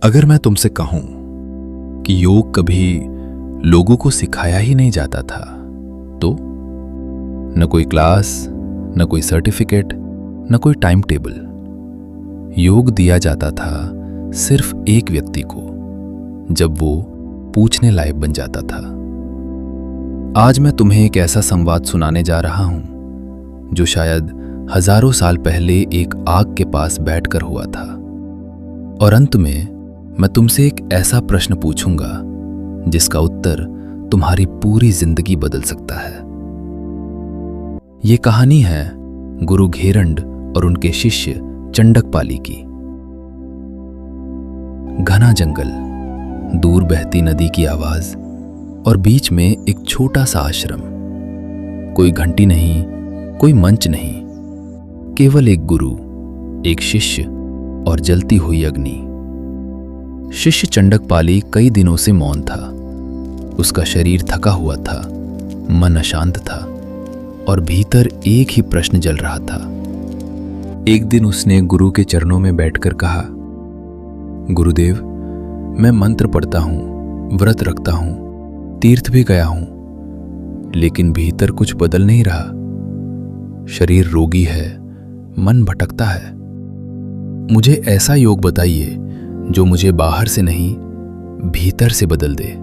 अगर मैं तुमसे कहूं कि योग कभी लोगों को सिखाया ही नहीं जाता था, तो न कोई क्लास, न कोई सर्टिफिकेट, न कोई टाइम टेबल। योग दिया जाता था सिर्फ एक व्यक्ति को, जब वो पूछने लायक बन जाता था। आज मैं तुम्हें एक ऐसा संवाद सुनाने जा रहा हूं जो शायद हजारों साल पहले एक आग के पास बैठकर हुआ था। और अंत में मैं तुमसे एक ऐसा प्रश्न पूछूंगा जिसका उत्तर तुम्हारी पूरी जिंदगी बदल सकता है। ये कहानी है गुरु घेरंड और उनके शिष्य चंडकपाली की। घना जंगल, दूर बहती नदी की आवाज और बीच में एक छोटा सा आश्रम। कोई घंटी नहीं, कोई मंच नहीं, केवल एक गुरु, एक शिष्य और जलती हुई अग्नि। शिष्य चंडकपाली कई दिनों से मौन था। उसका शरीर थका हुआ था, मन अशांत था और भीतर एक ही प्रश्न जल रहा था। एक दिन उसने गुरु के चरणों में बैठकर कहा, गुरुदेव, मैं मंत्र पढ़ता हूं, व्रत रखता हूं, तीर्थ भी गया हूं, लेकिन भीतर कुछ बदल नहीं रहा। शरीर रोगी है, मन भटकता है। मुझे ऐसा योग बताइए जो मुझे बाहर से नहीं, भीतर से बदल दे।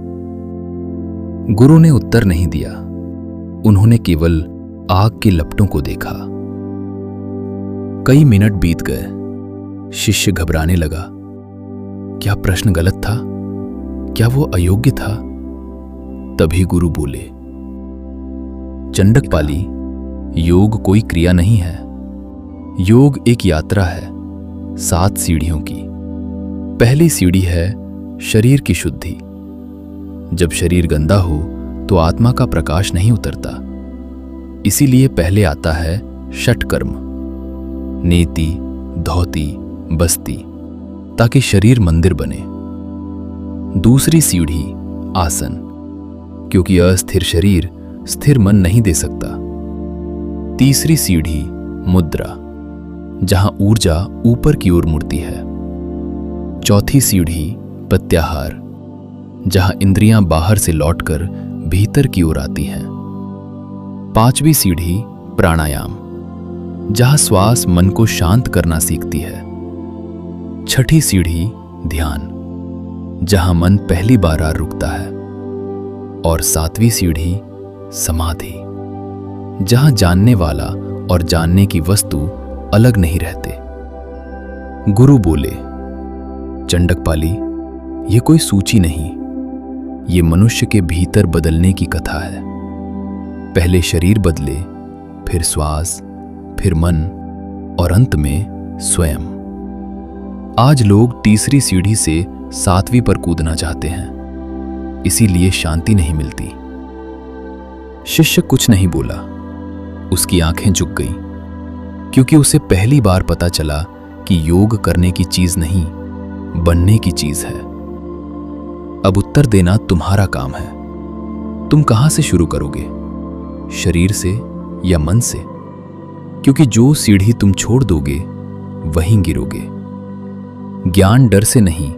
गुरु ने उत्तर नहीं दिया। उन्होंने केवल आग की लपटों को देखा। कई मिनट बीत गए। शिष्य घबराने लगा। क्या प्रश्न गलत था? क्या वो अयोग्य था? तभी गुरु बोले, चंडकपाली, योग कोई क्रिया नहीं है। योग एक यात्रा है, 7 सीढ़ियों की। पहली सीढ़ी है शरीर की शुद्धि। जब शरीर गंदा हो तो आत्मा का प्रकाश नहीं उतरता। इसीलिए पहले आता है षटकर्म, नेति, धौती, बस्ती, ताकि शरीर मंदिर बने। दूसरी सीढ़ी आसन, क्योंकि अस्थिर शरीर स्थिर मन नहीं दे सकता। तीसरी सीढ़ी मुद्रा, जहां ऊर्जा ऊपर की ओर मुड़ती है। चौथी सीढ़ी प्रत्याहार, जहां इंद्रियां बाहर से लौटकर भीतर की ओर आती हैं। पांचवी सीढ़ी प्राणायाम, जहां श्वास मन को शांत करना सीखती है। छठी सीढ़ी ध्यान, जहां मन पहली बार रुकता है। और 7वीं सीढ़ी समाधि, जहां जानने वाला और जानने की वस्तु अलग नहीं रहते। गुरु बोले, चंडकपाली, ये कोई सूची नहीं, ये मनुष्य के भीतर बदलने की कथा है। पहले शरीर बदले, फिर श्वास, फिर मन और अंत में स्वयं। आज लोग तीसरी सीढ़ी से 7वीं पर कूदना चाहते हैं, इसीलिए शांति नहीं मिलती। शिष्य कुछ नहीं बोला। उसकी आंखें झुक गईं, क्योंकि उसे पहली बार पता चला कि योग करने की चीज नहीं, बनने की चीज है। अब उत्तर देना तुम्हारा काम है। तुम कहां से शुरू करोगे, शरीर से या मन से? क्योंकि जो सीढ़ी तुम छोड़ दोगे वहीं गिरोगे। ज्ञान डर से नहीं,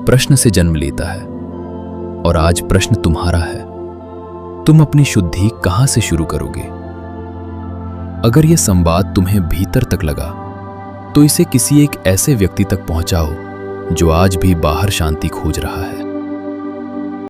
प्रश्न से जन्म लेता है। और आज प्रश्न तुम्हारा है, तुम अपनी शुद्धि कहां से शुरू करोगे? अगर यह संवाद तुम्हें भीतर तक लगा तो इसे किसी एक ऐसे व्यक्ति तक पहुंचाओ जो आज भी बाहर शांति खोज रहा है।